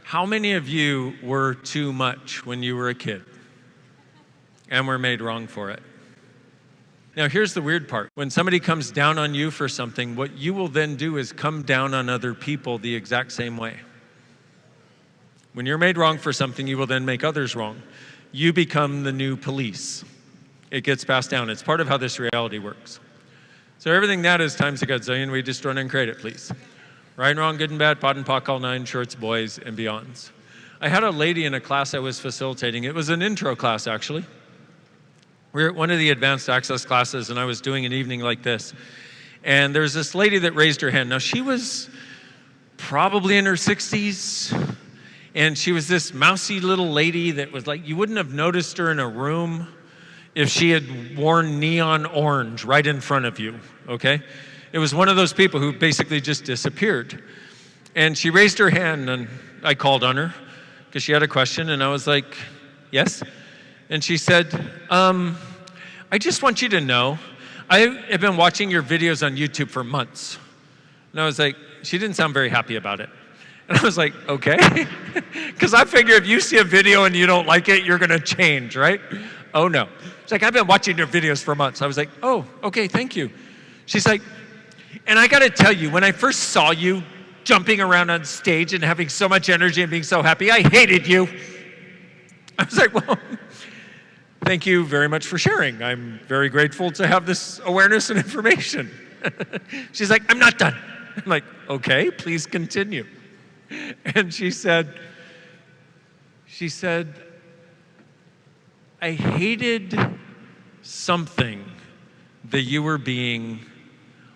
How many of you were too much when you were a kid and were made wrong for it? Now, here's the weird part. When somebody comes down on you for something, what you will then do is come down on other people the exact same way. When you're made wrong for something, you will then make others wrong. You become the new police. It gets passed down. It's part of how this reality works. So everything that is times a gazillion, we destroy and create it, please. Right and wrong, good and bad, pot and pock, all nine, shorts, boys, and beyonds. I had a lady in a class I was facilitating. It was an intro class, actually. We were at one of the advanced access classes, and I was doing an evening like this. And there's this lady that raised her hand. Now, she was probably in her 60s, and she was this mousy little lady that was like, you wouldn't have noticed her in a room if she had worn neon orange right in front of you, okay? It was one of those people who basically just disappeared. And she raised her hand, and I called on her because she had a question, and I was like, yes? And she said, I just want you to know, I have been watching your videos on YouTube for months. And I was like, she didn't sound very happy about it. And I was like, okay. Because I figure if you see a video and you don't like it, you're going to change, right? Oh, no. She's like, I've been watching your videos for months. I was like, oh, okay, thank you. She's like, and I got to tell you, when I first saw you jumping around on stage and having so much energy and being so happy, I hated you. I was like, well, thank you very much for sharing. I'm very grateful to have this awareness and information. She's like, I'm not done. I'm like, okay, please continue. And she said, I hated something that you were being.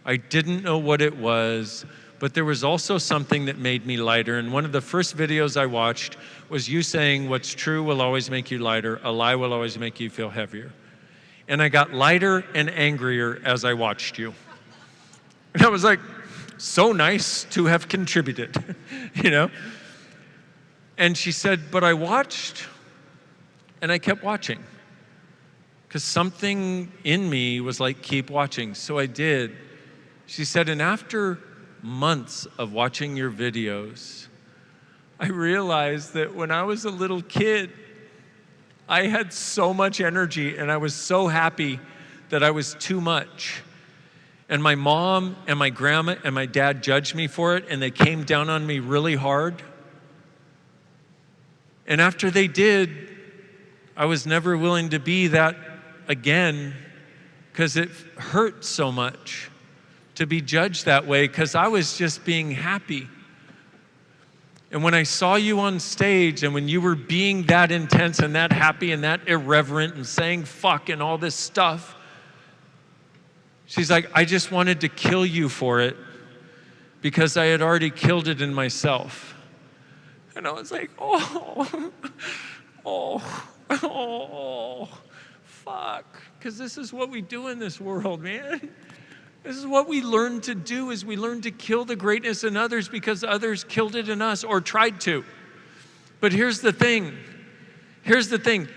I didn't know what it was, but there was also something that made me lighter. And one of the first videos I watched was you saying, what's true will always make you lighter, a lie will always make you feel heavier. And I got lighter and angrier as I watched you. And I was like, so nice to have contributed, you know? And she said, but I watched, and I kept watching. Because something in me was like, keep watching. So I did. She said, and after months of watching your videos, I realized that when I was a little kid, I had so much energy and I was so happy that I was too much. And my mom and my grandma and my dad judged me for it, and they came down on me really hard. And after they did, I was never willing to be that again because it hurt so much to be judged that way because I was just being happy. And when I saw you on stage and when you were being that intense and that happy and that irreverent and saying fuck and all this stuff, she's like, I just wanted to kill you for it because I had already killed it in myself. And I was like, oh, fuck. Because this is what we do in this world, man. This is what we learn to do, is we learn to kill the greatness in others because others killed it in us or tried to. But here's the thing.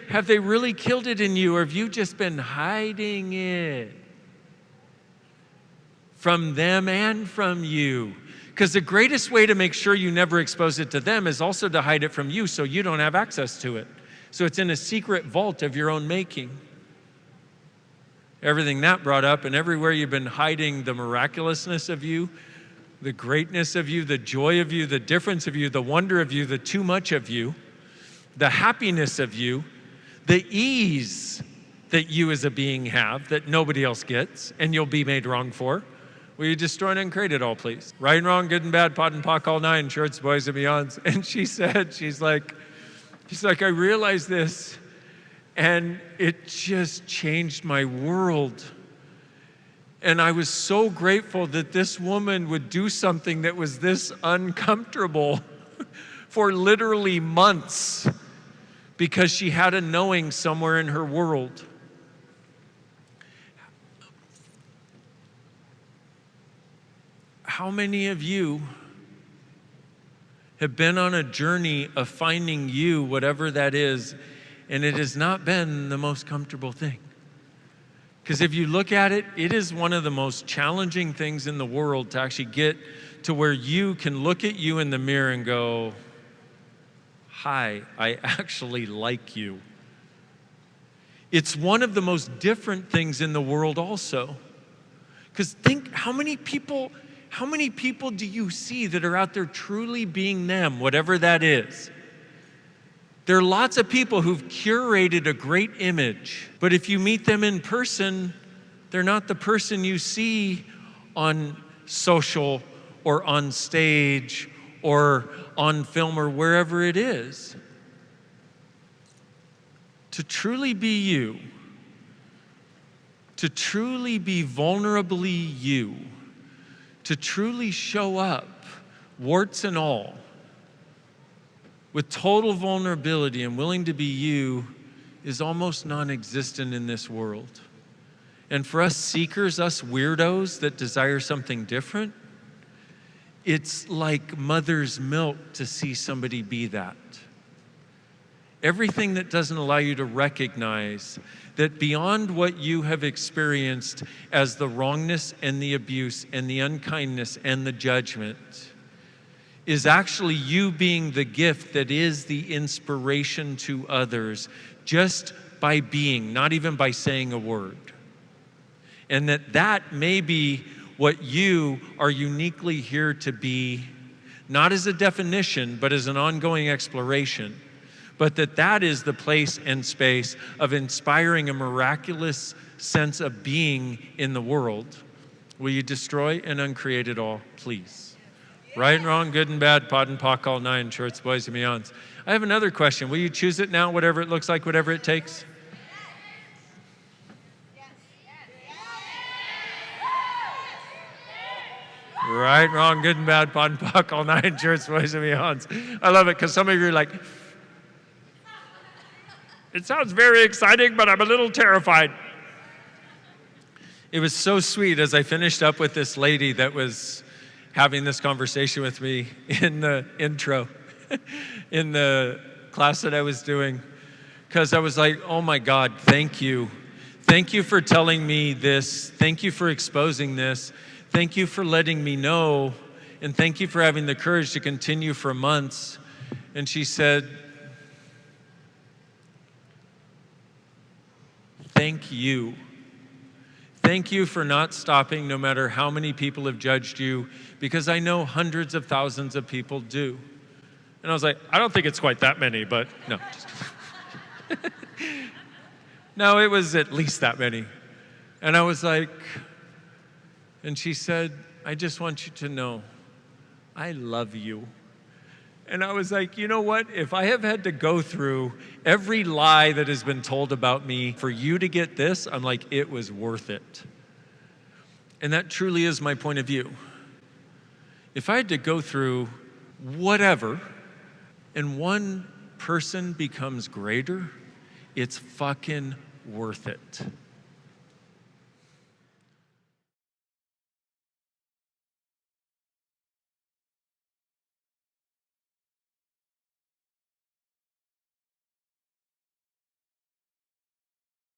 Have they really killed it in you, or have you just been hiding it from them and from you? Because the greatest way to make sure you never expose it to them is also to hide it from you so you don't have access to it. So it's in a secret vault of your own making. Everything that brought up, and everywhere you've been hiding the miraculousness of you, the greatness of you, the joy of you, the difference of you, the wonder of you, the too much of you, the happiness of you, the ease that you as a being have that nobody else gets and you'll be made wrong for. Will you destroy and uncreate it all, please? Right and wrong, good and bad, pot and pock, all nine, shorts, boys, and beyonds. And she said, she's like, I realized this, and it just changed my world. And I was so grateful that this woman would do something that was this uncomfortable for literally months because she had a knowing somewhere in her world. How many of you have been on a journey of finding you, whatever that is, and it has not been the most comfortable thing? Because if you look at it, it is one of the most challenging things in the world to actually get to where you can look at you in the mirror and go, hi, I actually like you. It's one of the most different things in the world also. Because think, how many people do you see that are out there truly being them, whatever that is? There are lots of people who've curated a great image, but if you meet them in person, they're not the person you see on social or on stage or on film or wherever it is. To truly be you, to truly be vulnerably you, to truly show up, warts and all, with total vulnerability and willing to be you, is almost non-existent in this world. And for us seekers, us weirdos that desire something different, it's like mother's milk to see somebody be that. Everything that doesn't allow you to recognize that beyond what you have experienced as the wrongness and the abuse and the unkindness and the judgment is actually you being the gift that is the inspiration to others just by being, not even by saying a word. And that may be what you are uniquely here to be, not as a definition, but as an ongoing exploration. But that is the place and space of inspiring a miraculous sense of being in the world. Will you destroy and uncreate it all, please? Right and wrong, good and bad, pod and pock, all nine, shorts, boys, and beyonds. I have another question. Will you choose it now, whatever it looks like, whatever it takes? Right, wrong, good and bad, pod and pock, all nine, shorts, boys, and beyonds. I love it because some of you are like, it sounds very exciting, but I'm a little terrified. It was so sweet as I finished up with this lady that was having this conversation with me in the intro, in the class that I was doing, because I was like, oh my God, thank you. Thank you for telling me this. Thank you for exposing this. Thank you for letting me know. And thank you for having the courage to continue for months. And she said, thank you. Thank you for not stopping no matter how many people have judged you, because I know hundreds of thousands of people do. And I was like, I don't think it's quite that many, but no. No, it was at least that many. And I was like, and she said, I just want you to know, I love you. And I was like, you know what? If I have had to go through every lie that has been told about me for you to get this, I'm like, it was worth it. And that truly is my point of view. If I had to go through whatever, and one person becomes greater, it's fucking worth it.